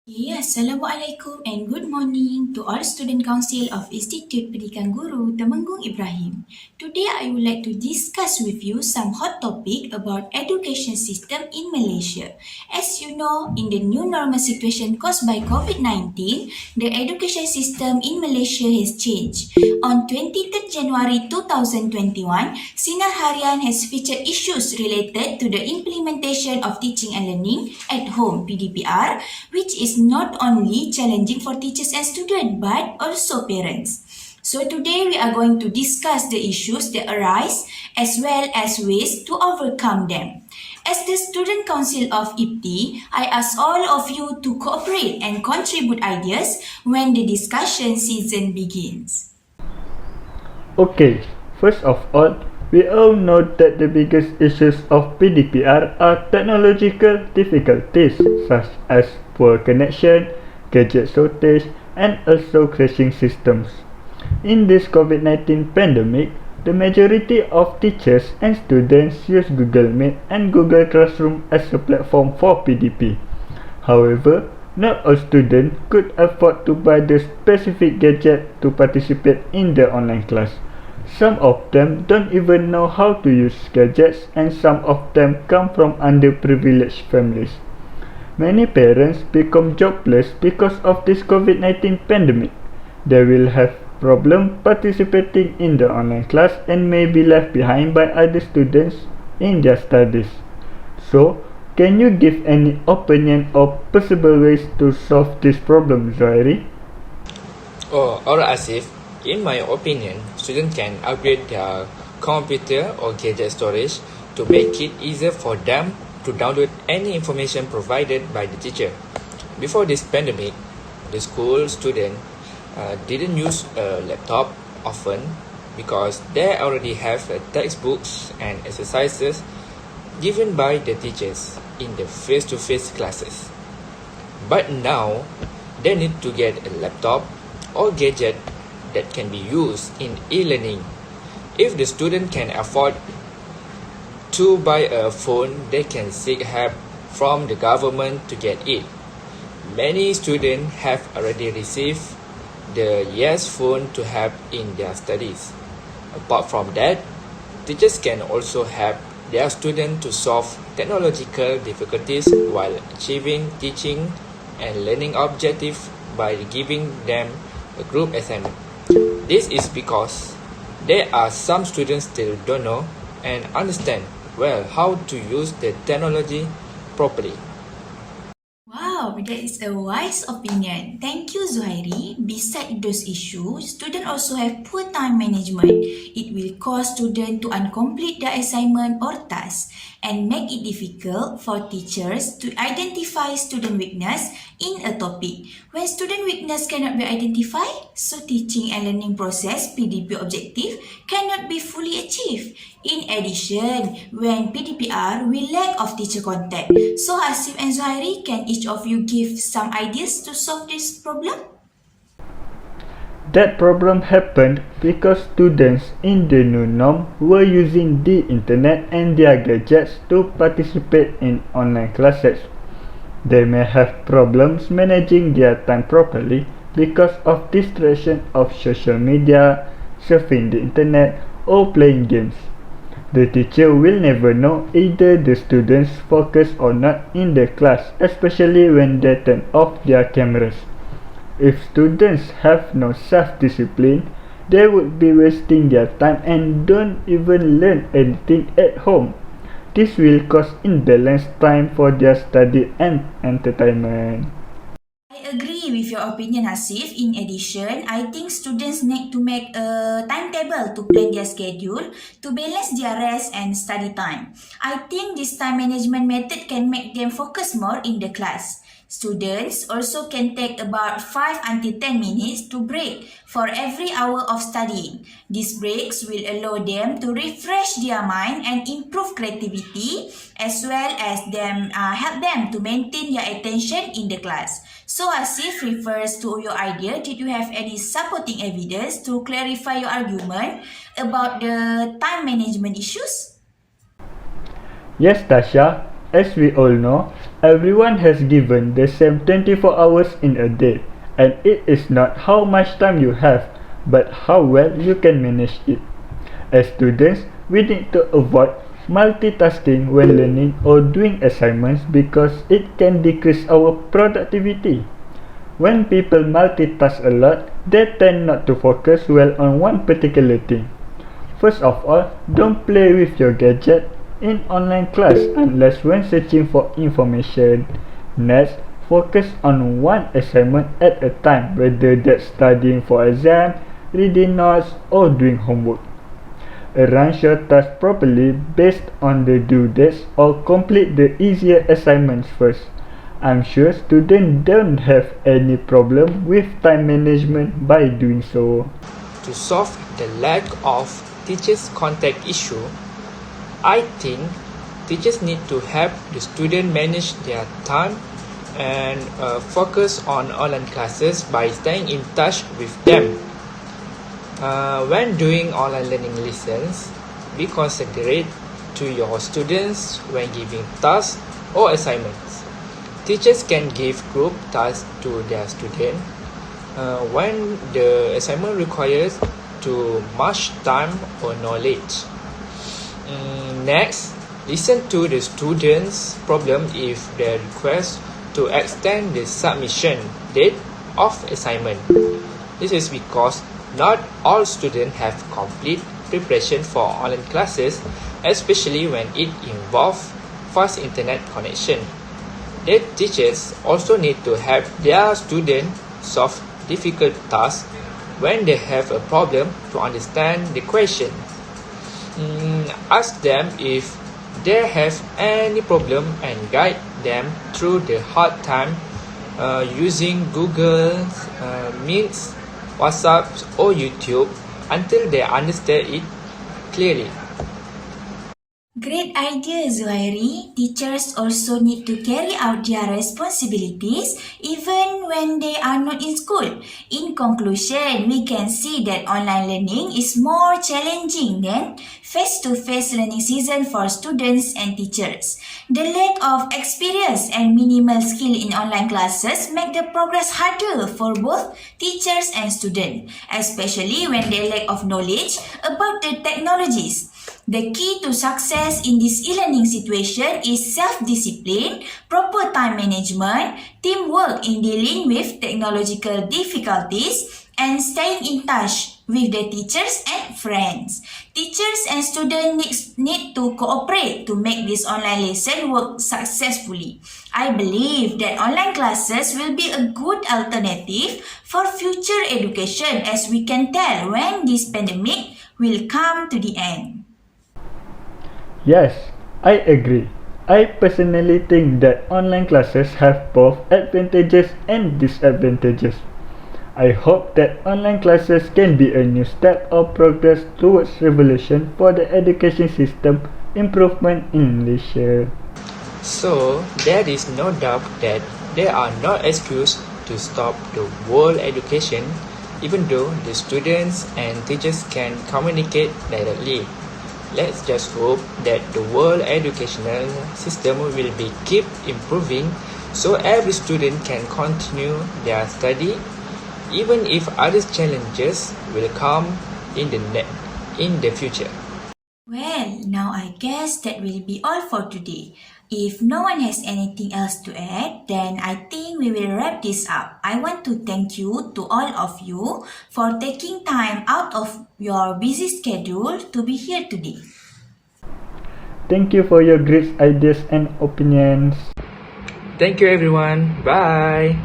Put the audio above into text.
Assalamualaikum and good morning to all Student Council of Institute Pendidikan Guru Temenggung Ibrahim. Today I would like to discuss with you some hot topic about education system in Malaysia. As you know, in the new normal situation caused by COVID-19, the education system in Malaysia has changed. On 23rd January 2021, Sinar Harian has featured issues related to the implementation of teaching and learning at home (PDPR), which is not only challenging for teachers and students but also parents. So today we are going to discuss the issues that arise as well as ways to overcome them. As the Student Council of IPTI, I ask all of you to cooperate and contribute ideas when the discussion season begins. Okay, first of all, we all know that the biggest issues of PDPR are technological difficulties such as poor connection, gadget shortage, and also crashing systems. In this COVID-19 pandemic, the majority of teachers and students use Google Meet and Google Classroom as a platform for PDP. However, not all students could afford to buy the specific gadget to participate in the online class. Some of them don't even know how to use gadgets, and some of them come from underprivileged families. Many parents become jobless because of this COVID-19 pandemic. They will have problem participating in the online class and may be left behind by other students in their studies. So, can you give any opinion or possible ways to solve this problem, Zohari? Or Asif, in my opinion, students can upgrade their computer or gadget storage to make it easier for them to download any information provided by the teacher. Before this pandemic, the school student didn't use a laptop often because they already have textbooks and exercises given by the teachers in the face-to-face classes. But now, they need to get a laptop or gadget that can be used in e-learning. If the student can afford to buy a phone, they can seek help from the government to get it. Many students have already received the Yes phone to help in their studies. Apart from that, teachers can also help their students to solve technological difficulties while achieving teaching and learning objectives by giving them a group assignment. This is because there are some students still don't know and understand well how to use the technology properly. Wow, that is a wise opinion. Thank you, Zuhairi. Beside those issues, students also have poor time management. It will cause students to incomplete their assignment or task and make it difficult for teachers to identify student weakness in a topic. When student weakness cannot be identified, so teaching and learning process (PDP) objective cannot be fully achieved. In addition, when PDPR will lack of teacher contact. So Asif and Zuhairi, can each of you give some ideas to solve this problem? That problem happened because students in the new norm were using the internet and their gadgets to participate in online classes. They may have problems managing their time properly because of distraction of social media, surfing the internet, or playing games. The teacher will never know either the students focus or not in the class, especially when they turn off their cameras. If students have no self-discipline, they would be wasting their time and don't even learn anything at home. This will cause imbalanced time for their study and entertainment. I agree with your opinion, Hasif. In addition, I think students need to make a timetable to plan their schedule to balance their rest and study time. I think this time management method can make them focus more in the class. Students also can take about 5 until 10 minutes to break for every hour of studying. These breaks will allow them to refresh their mind and improve creativity as well as help them to maintain their attention in the class. So Asif refers to your idea. Did you have any supporting evidence to clarify your argument about the time management issues? Yes, Tasha, As we all know, everyone has given the same 24 hours in a day, and it is not how much time you have, but how well you can manage it. As students, we need to avoid multitasking when learning or doing assignments because it can decrease our productivity. When people multitask a lot, they tend not to focus well on one particular thing. First of all, don't play with your gadget in online class unless when searching for information. Next, focus on one assignment at a time, whether that's studying for exam, reading notes, or doing homework. Arrange your tasks properly based on the due dates or complete the easier assignments first. I'm sure students don't have any problem with time management by doing so. To solve the lack of teachers' contact issue, I think teachers need to help the student manage their time and focus on online classes by staying in touch with them. When doing online learning lessons, be considerate to your students when giving tasks or assignments. Teachers can give group tasks to their students when the assignment requires too much time or knowledge. Next, listen to the students' problem if they request to extend the submission date of assignment. This is because not all students have complete preparation for online classes, especially when it involves fast internet connection. The teachers also need to help their students solve difficult tasks when they have a problem to understand the question. Ask them if they have any problem and guide them through the hard time using Google Meets, WhatsApp or YouTube until they understand it clearly. Great idea, Zuhairi. Teachers also need to carry out their responsibilities even when they are not in school. In conclusion, we can see that online learning is more challenging than face-to-face learning season for students and teachers. The lack of experience and minimal skill in online classes make the progress harder for both teachers and students, especially when they lack of knowledge about the technologies. The key to success in this e-learning situation is self-discipline, proper time management, teamwork in dealing with technological difficulties, and staying in touch with the teachers and friends. Teachers and students need to cooperate to make this online lesson work successfully. I believe that online classes will be a good alternative for future education as we can tell when this pandemic will come to the end. Yes, I agree. I personally think that online classes have both advantages and disadvantages. I hope that online classes can be a new step of progress towards revolution for the education system improvement in Malaysia. So, there is no doubt that there are no excuses to stop the world education even though the students and teachers can communicate directly. Let's just hope that the world educational system will be keep improving so every student can continue their study even if other challenges will come in the future. Well, now I guess that will be all for today. If no one has anything else to add, then I think we will wrap this up. I want to thank you to all of you for taking time out of your busy schedule to be here today. Thank you for your great ideas and opinions. Thank you everyone. Bye.